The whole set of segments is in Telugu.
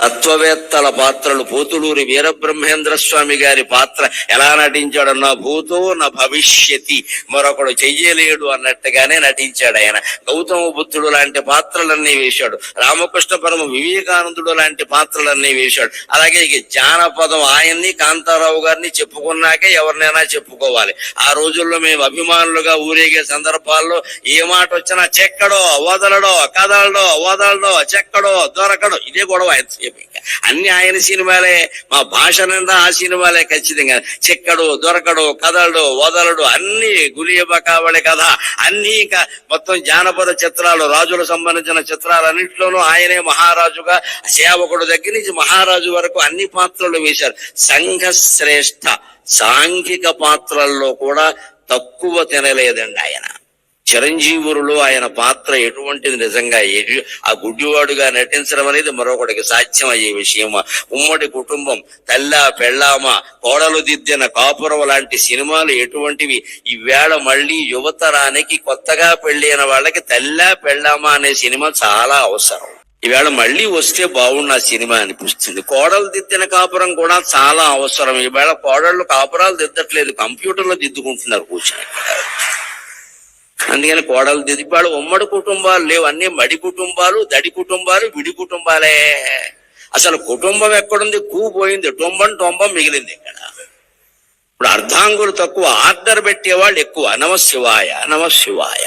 తత్వవేత్తల పాత్రలు పోతులూరి వీరబ్రహ్మేంద్ర స్వామి గారి పాత్ర ఎలా నటించాడు? నా భూతో నా భవిష్యతి, మరొకడు చెయ్యలేడు అన్నట్టుగానే నటించాడు ఆయన. గౌతమ బుద్ధుడు లాంటి పాత్రలన్నీ వేశాడు. రామకృష్ణ పరమ వివేకానందుడు లాంటి పాత్రలన్నీ వేశాడు. అలాగే ఇక జానపదం ఆయన్ని కాంతారావు గారిని చెప్పుకున్నాకే ఎవరినైనా చెప్పుకోవాలి. ఆ రోజుల్లో మేము అభిమానులుగా ఊరేగే సందర్భాల్లో ఏ మాట వచ్చినా చెక్కడో వదలడో కదలడో వదలడో చెక్కడో దొరకడో ఇదే గొడవ. అన్ని ఆయన సినిమాలే, మా భాష నిండా ఆ సినిమాలే. ఖచ్చితంగా చెక్కడు దొరకడు కదలడు వదలడు అన్ని గులియబకావళి కథ అన్ని మొత్తం జానపద చిత్రాలు, రాజులకు సంబంధించిన చిత్రాలన్నింటిలోనూ ఆయనే మహారాజుగా, సేవకుడు దగ్గర నుంచి మహారాజు వరకు అన్ని పాత్రలు వేశారు. సంఘ శ్రేష్ఠ సాంఘిక పాత్రల్లో కూడా తక్కువ తినలేదండి ఆయన. చిరంజీవురులో ఆయన పాత్ర ఎటువంటిది, నిజంగా ఆ గుడ్డివాడుగా నటించడం అనేది మరొకటికి సాధ్యం అయ్యే విషయం. ఉమ్మడి కుటుంబం, తల్లా పెళ్ళామ, కోడలు దిద్దిన కాపురం లాంటి సినిమాలు ఎటువంటివి. ఈవేళ మళ్ళీ యువతరానికి కొత్తగా పెళ్ళైన వాళ్ళకి తల్లా పెళ్ళామ అనే సినిమా చాలా అవసరం. ఈవేళ మళ్ళీ వస్తే బాగున్న సినిమా అనిపిస్తుంది. కోడలు దిద్దిన కాపురం కూడా చాలా అవసరం. ఈవేళ కోడళ్ళు కాపురాలు దిద్దట్లేదు, కంప్యూటర్లో దిద్దుకుంటున్నారు కూర్చొని. అందుకని కోడలు దిద్దిపాడు. ఉమ్మడి కుటుంబాలు లేవు, అన్ని మడి కుటుంబాలు, దడి కుటుంబాలు, విడి కుటుంబాలే. అసలు కుటుంబం ఎక్కడుంది? పోయింది, టొంబం మిగిలింది ఇక్కడ. ఇప్పుడు అర్ధాంగులు తక్కువ, ఆర్డర్ పెట్టేవాళ్ళు ఎక్కువ. నమశివాయ నమశివాయ.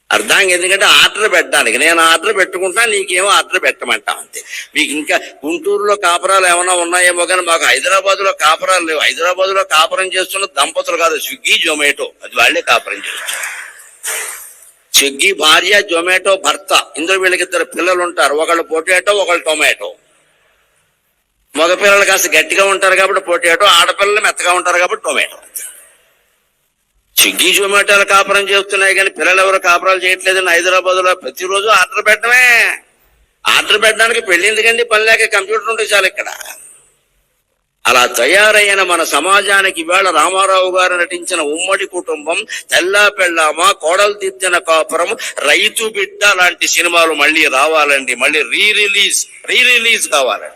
అర్ధాంగి ఎందుకంటే ఆర్డర్ పెట్టడానికి, నేను ఆర్డర్ పెట్టుకుంటా, నీకేమో ఆర్డర్ పెట్టమంటా అంతే. మీకు ఇంకా గుంటూరులో కాపురాలు ఏమైనా ఉన్నాయేమో కానీ మాకు హైదరాబాద్ లో కాపురాలు లేవు. హైదరాబాద్ లో కాపురం చేస్తున్న దంపతులు కాదు, స్విగ్గీ జొమాటో, అది వాళ్లే కాపురం చేస్తున్నారు. స్విగ్గీ భార్య, జొమాటో భర్త, ఇందులో వీళ్ళకి 2 పిల్లలు ఉంటారు. ఒకళ్ళు పొటాటో, ఒకళ్ళు టొమాటో. మగ పిల్లలు కాస్త గట్టిగా ఉంటారు కాబట్టి పొటాటో, ఆడపిల్లలు మెత్తగా ఉంటారు కాబట్టి టొమాటో. స్విగ్గీ జొమాటోలు కాపురం చేస్తున్నాయి కానీ పిల్లలు ఎవరు కాపురాలు చేయట్లేదని హైదరాబాద్ లో ప్రతిరోజు ఆర్డర్ పెట్టడమే. ఆర్డర్ పెట్టడానికి పెళ్లి ఎందుకండి? పని లేక కంప్యూటర్ ఉంటే చాలు ఇక్కడ. అలా తయారైన మన సమాజానికి ఇవాళ రామారావు గారు నటించిన ఉమ్మడి కుటుంబం, తెల్లా పెళ్ళామ, కోడలు దిద్దిన కాపురం, రైతు బిడ్డ లాంటి సినిమాలు మళ్ళీ రావాలండి. మళ్ళీ రీ రిలీజ్ కావాలండి.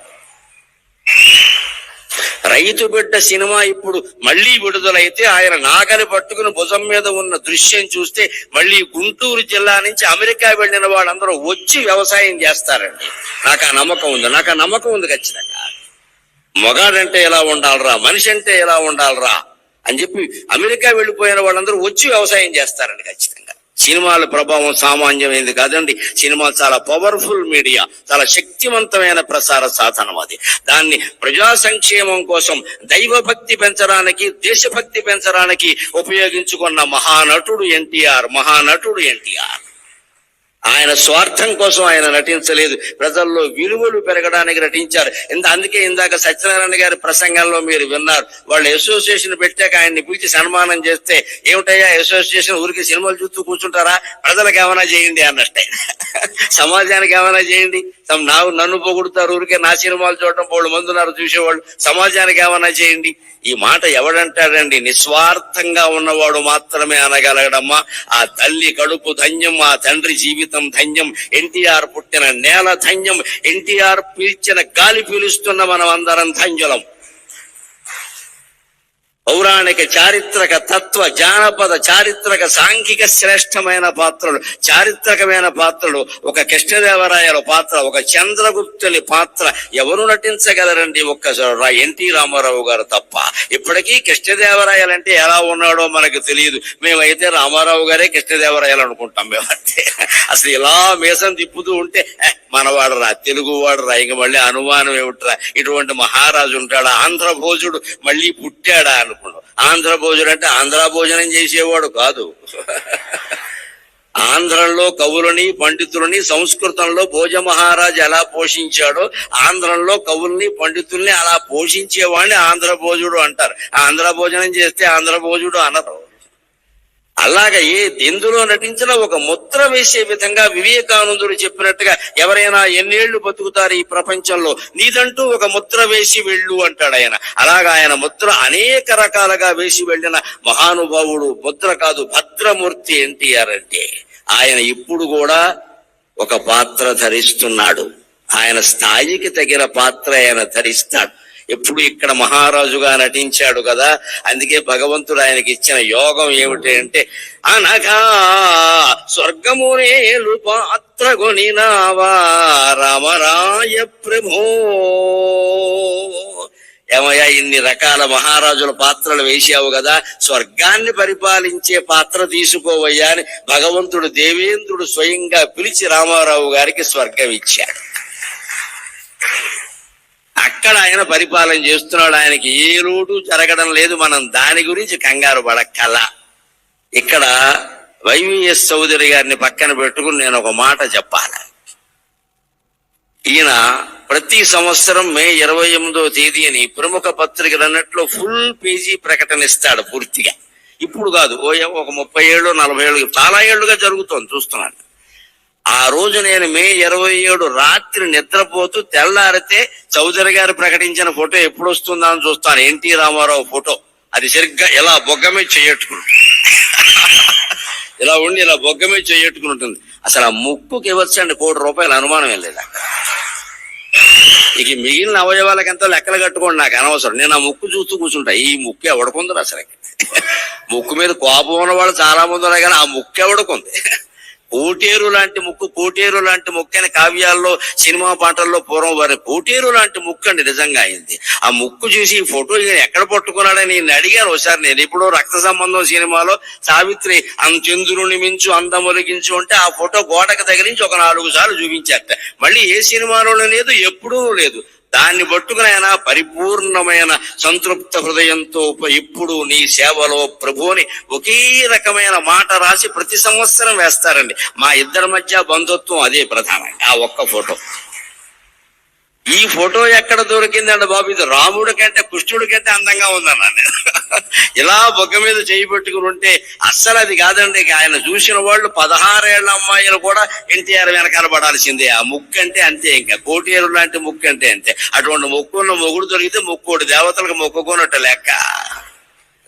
రైతు బిడ్డ సినిమా ఇప్పుడు మళ్ళీ విడుదలైతే ఆయన నాగలి పట్టుకుని భుజం మీద ఉన్న దృశ్యం చూస్తే మళ్ళీ గుంటూరు జిల్లా నుంచి అమెరికా వెళ్ళిన వాళ్ళందరూ వచ్చి వ్యవసాయం చేస్తారండి. నాకు ఆ నమ్మకం ఉంది ఖచ్చితంగా. మగాడంటే ఎలా ఉండాలరా, మనిషి అంటే ఎలా ఉండాలరా అని చెప్పి అమెరికా వెళ్ళిపోయిన వాళ్ళందరూ వచ్చి వ్యవసాయం చేస్తారండి ఖచ్చితంగా. సినిమాల ప్రభావం సామాన్యమైనది కాదండి. సినిమా చాలా పవర్ఫుల్ మీడియా, చాలా శక్తివంతమైన ప్రసార సాధనం. అది దాన్ని ప్రజా సంక్షేమం కోసం, దైవభక్తి పెంచడానికి, దేశభక్తి పెంచడానికి ఉపయోగించుకున్న మహానటుడు ఎన్టీఆర్. ఆయన స్వార్థం కోసం ఆయన నటించలేదు, ప్రజల్లో విలువలు పెరగడానికి నటించారు. అందుకే ఇందాక సత్యనారాయణ గారి ప్రసంగంలో మీరు విన్నారు. వాళ్ళు అసోసియేషన్ పెట్టాక ఆయన్ని పిలిచి సన్మానం చేస్తే, ఏమిటయ్యా అసోసియేషన్ ఊరికి సినిమాలు చూస్తూ కూర్చుంటారా, ప్రజలకు ఏమైనా చేయండి అన్నట్టే. సమాజానికి ఏమైనా చేయండి. నన్ను పొగుడుతారు, ఊరికే నా సినిమాలు చూడటం 3 మంది ఉన్నారు చూసేవాళ్ళు, సమాజానికి ఏమైనా చేయండి. ఈ మాట ఎవడంటాడండి? నిస్వార్థంగా ఉన్నవాడు మాత్రమే అనగలగడమ్మా. ఆ తల్లి కడుపు ధన్యం, ఆ తండ్రి జీవితం ధన్యం, ఎన్టీఆర్ పుట్టిన నేల ధన్యం, ఎన్టీఆర్ పీల్చిన గాలి పీలుస్తున్న మనం అందరం ధన్యులం. పౌరాణిక, చారిత్రక, తత్వ, జానపద, చారిత్రక, సాంఘిక శ్రేష్టమైన పాత్రలు, చారిత్రకమైన పాత్రలు. ఒక కృష్ణదేవరాయల పాత్ర, ఒక చంద్రగుప్తుని పాత్ర ఎవరు నటించగలరండి? ఒక్క ఎన్టీ రామారావు గారు తప్ప. ఇప్పటికీ కృష్ణదేవరాయలంటే ఎలా ఉన్నాడో మనకు తెలియదు. మేమైతే రామారావు గారే కృష్ణదేవరాయలు అనుకుంటాం మేమంటే. అసలు ఇలా మీసం తిప్పుతూ ఉంటే మనవాడు రా, తెలుగు వాడు రా, ఇంక మళ్ళీ అనుమానం ఏమిట్రా, ఇటువంటి మహారాజు ఉంటాడా, ఆంధ్ర భోజుడు మళ్ళీ పుట్టాడా అనుకున్నాడు. ఆంధ్ర భోజుడు అంటే ఆంధ్ర భోజనం చేసేవాడు కాదు. ఆంధ్రంలో కవులని, పండితులని, సంస్కృతంలో భోజ మహారాజు ఎలా పోషించాడో ఆంధ్రంలో కవుల్ని, పండితుల్ని అలా పోషించేవాడిని ఆంధ్ర భోజుడు అంటారు. ఆంధ్ర భోజనం చేస్తే ఆంధ్ర భోజుడు అనరు. అలాగా ఎందులో నటించినా ఒక ముద్ర వేసే విధంగా వివేకానందుడు చెప్పినట్టుగా ఎవరైనా ఎన్నేళ్లు బతుకుతారు ఈ ప్రపంచంలో, నీదంటూ ఒక ముద్ర వేసి వెళ్ళు అంటాడు ఆయన. అలాగా ఆయన ముద్ర అనేక రకాలుగా వేసి వెళ్ళిన మహానుభావుడు. ముద్ర కాదు, భద్రమూర్తి ఎన్టీఆర్ అంటే. ఆయన ఇప్పుడు కూడా ఒక పాత్ర ధరిస్తున్నాడు. ఆయన స్థాయికి తగిన పాత్ర ఆయన ధరిస్తాడు. ఎప్పుడు ఇక్కడ మహారాజుగా నటించాడు కదా, అందుకే భగవంతుడు ఆయనకి ఇచ్చిన యోగం ఏమిటి అంటే, అనగా స్వర్గమునేలు పాత్ర కొనినావా రామరాయ ప్రభో. ఏమయ్యా, ఇన్ని రకాల మహారాజుల పాత్రలు వేసావు కదా, స్వర్గాన్ని పరిపాలించే పాత్ర తీసుకోవయ్యా అని భగవంతుడు దేవేంద్రుడు స్వయంగా పిలిచి రామారావు గారికి స్వర్గం ఇచ్చాడు. అక్కడ ఆయన పరిపాలన చేస్తున్నాడు. ఆయనకి ఏ లోటు జరగడం లేదు. మనం దాని గురించి కంగారు పడక్కల. ఇక్కడ వైవిఎస్ చౌదరి గారిని పక్కన పెట్టుకుని నేను ఒక మాట చెప్పాలి. ఈయన ప్రతి సంవత్సరం మే 28వ తేదీని ప్రముఖ పత్రికలు అన్నట్లు ఫుల్ పేజీ ప్రకటన ఇస్తాడు పూర్తిగా. ఇప్పుడు కాదు, ఒక 30 ఏళ్ళు 40 ఏళ్ళు చాలా ఏళ్లుగా జరుగుతోంది, చూస్తున్నాను. ఆ రోజు నేను మే 27 రాత్రి నిద్రపోతూ తెల్లారితే చౌదరి గారు ప్రకటించిన ఫోటో ఎప్పుడు వస్తుందా అని చూస్తాను. ఎన్టీ రామారావు ఫోటో. అది సరిగ్గా ఇలా బొగ్గమే చేయట్టుకుంటుంది, ఇలా ఉండి ఇలా బొగ్గమే చేయట్టుకుని ఉంటుంది. అసలు ఆ ముక్కుకి ఇవ్వచ్చండి ₹1 కోటి, అనుమానం వెళ్ళేది. ఇక మిగిలిన అవయవాలకంతా లెక్కలు కట్టుకోండి, నాకు అనవసరం. నేను ఆ ముక్కు చూస్తూ కూర్చుంటా. ఈ ముక్కు ఎవడుకుంది అసలు? ముక్కు మీద కోపం ఉన్న వాళ్ళు చాలా మంది ఉన్నారు, కానీ ఆ ముక్కు ఎవడుకుంది? కోటేరు లాంటి ముక్కు అని కావ్యాల్లో సినిమా పాటల్లో పూర్వం వారి కోటేరు లాంటి ముక్కు అండి నిజంగా అయింది. ఆ ముక్కు చూసి ఈ ఫోటో ఈయన ఎక్కడ పట్టుకున్నాడని నేను అడిగాను ఒకసారి. నేను ఇప్పుడు రక్త సంబంధం సినిమాలో సావిత్రి చంద్రుని మించు అందమొలిగించు అంటే ఆ ఫోటో గోడకు తగిలించి ఒక 4 సార్లు చూపించారట. మళ్ళీ ఏ సినిమాలోనూ లేదు, ఎప్పుడూ లేదు. దాన్ని పట్టుకుని ఆయన పరిపూర్ణమైన సంతృప్త హృదయంతో ఇప్పుడు నీ సేవలో ప్రభువుని ఒకే రకమైన మాట రాసి ప్రతి సంవత్సరం వేస్తారండి. మా ఇద్దరి మధ్య బంధుత్వం అదే ప్రధానంగా, ఆ ఒక్క ఫోటో. ఈ ఫోటో ఎక్కడ దొరికిందండి బాబు? ఇది రాముడి కంటే కృష్ణుడి కంటే అందంగా ఉందన్నా నేను. ఇలా బొగ్గ మీద చేయి పెట్టుకుని ఉంటే అస్సలు అది కాదండి. ఆయన చూసిన వాళ్ళు 16 ఏళ్ల అమ్మాయిలు కూడా ఎన్టీఆర్ వెనకాల పడాల్సిందే. ఆ ముక్కు అంటే అంతే, ఇంకా కోటేరు లాంటి ముక్కు అంటే అంతే. అటువంటి ముక్కున్న మొగుడు దొరికితే ముక్కోడు దేవతలకు మొక్కుకున్నట్టు లెక్క.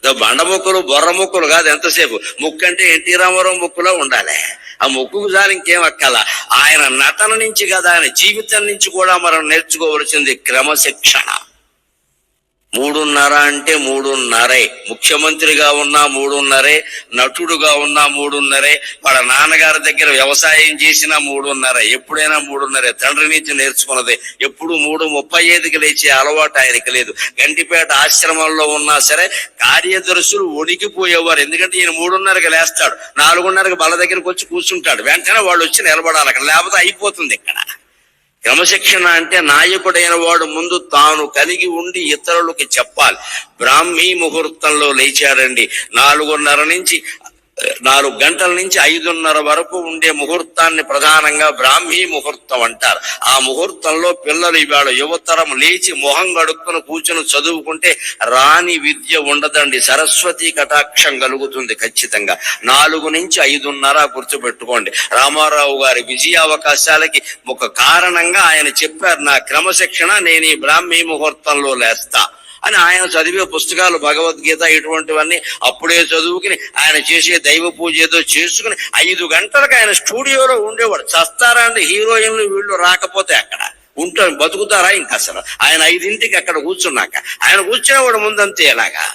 బండ ముక్కలు బొర్ర ముక్కలు కాదు ఎంతసేపు. ముక్కు అంటే ఎన్టీ రామారావు ముక్కులో ఉండాలి. ఆ ముక్కుకు చాలు, ఇంకేం అక్కల. ఆయన నటన నుంచి కదా, ఆయన జీవితం నుంచి కూడా మనం నేర్చుకోవలసింది క్రమశిక్షణ. 3.5 అంటే 3.5. ముఖ్యమంత్రిగా ఉన్నా 3.5, నటుడుగా ఉన్నా 3.5, వాళ్ళ నాన్నగారి దగ్గర వ్యవసాయం చేసినా 3.5, ఎప్పుడైనా 3.5. తండ్రి నుంచి నేర్చుకున్నది. ఎప్పుడు 3:35కి లేచే అలవాటు ఆయనకి లేదు. గంటిపేట ఆశ్రమంలో ఉన్నా సరే కార్యదర్శులు వణికిపోయేవారు. ఎందుకంటే ఈయన 3:30కి లేస్తాడు, 4:30కి బల దగ్గరికి వచ్చి కూర్చుంటాడు. వెంటనే వాళ్ళు వచ్చి నిలబడాలి అక్కడ, లేకపోతే అయిపోతుంది ఇక్కడ. క్రమశిక్షణ అంటే నాయకుడైన వాడు ముందు తాను కలిగి ఉండి ఇతరులకి చెప్పాలి. బ్రాహ్మీ ముహూర్తంలో లేచాడండి. 4 గంటల నుంచి 5:30 వరకు ఉండే ముహూర్తాన్ని ప్రధానంగా బ్రాహ్మీ ముహూర్తం అంటారు. ఆ ముహూర్తంలో పిల్లలు ఇవాళ యువతరం లేచి మొహం గడుక్కుని కూర్చుని చదువుకుంటే రాని విద్య ఉండదండి. సరస్వతి కటాక్షం కలుగుతుంది ఖచ్చితంగా. 4 నుంచి 5:30 గుర్తుపెట్టుకోండి. రామారావు గారి విజయావకాశాలకి ఒక కారణంగా ఆయన చెప్పారు, నా క్రమశిక్షణ నేను ఈ బ్రాహ్మీ ముహూర్తంలో లేస్తా అని. ఆయన చదివే పుస్తకాలు భగవద్గీత ఇటువంటివన్నీ అప్పుడే చదువుకుని ఆయన చేసే దైవ పూజ ఏదో చేసుకుని 5 గంటలకు ఆయన స్టూడియోలో ఉండేవాడు. చస్తారా అండి హీరోయిన్లు వీళ్ళు రాకపోతే? అక్కడ ఉంటారు, బతుకుతారా ఇంకా అసలు? ఆయన 5ంటికి అక్కడ కూర్చున్నాక ఆయన కూర్చునేవాడు ముందంతే. ఎలాగా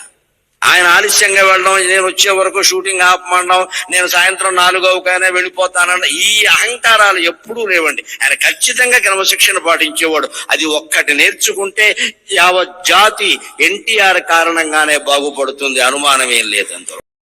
ఆయన ఆలస్యంగా వెళ్ళడం, నేను వచ్చే వరకు షూటింగ్ ఆపమండం, నేను సాయంత్రం 4 అవుగానే వెళ్ళిపోతానన్న ఈ అహంకారాలు ఎప్పుడూ లేవండి. ఆయన ఖచ్చితంగా క్రమశిక్షణ పాటించేవాడు. అది ఒక్కటి నేర్చుకుంటే యావత్ జాతి ఎన్టీఆర్ కారణంగానే బాగుపడుతుంది, అనుమానం ఏం లేదు అందులో.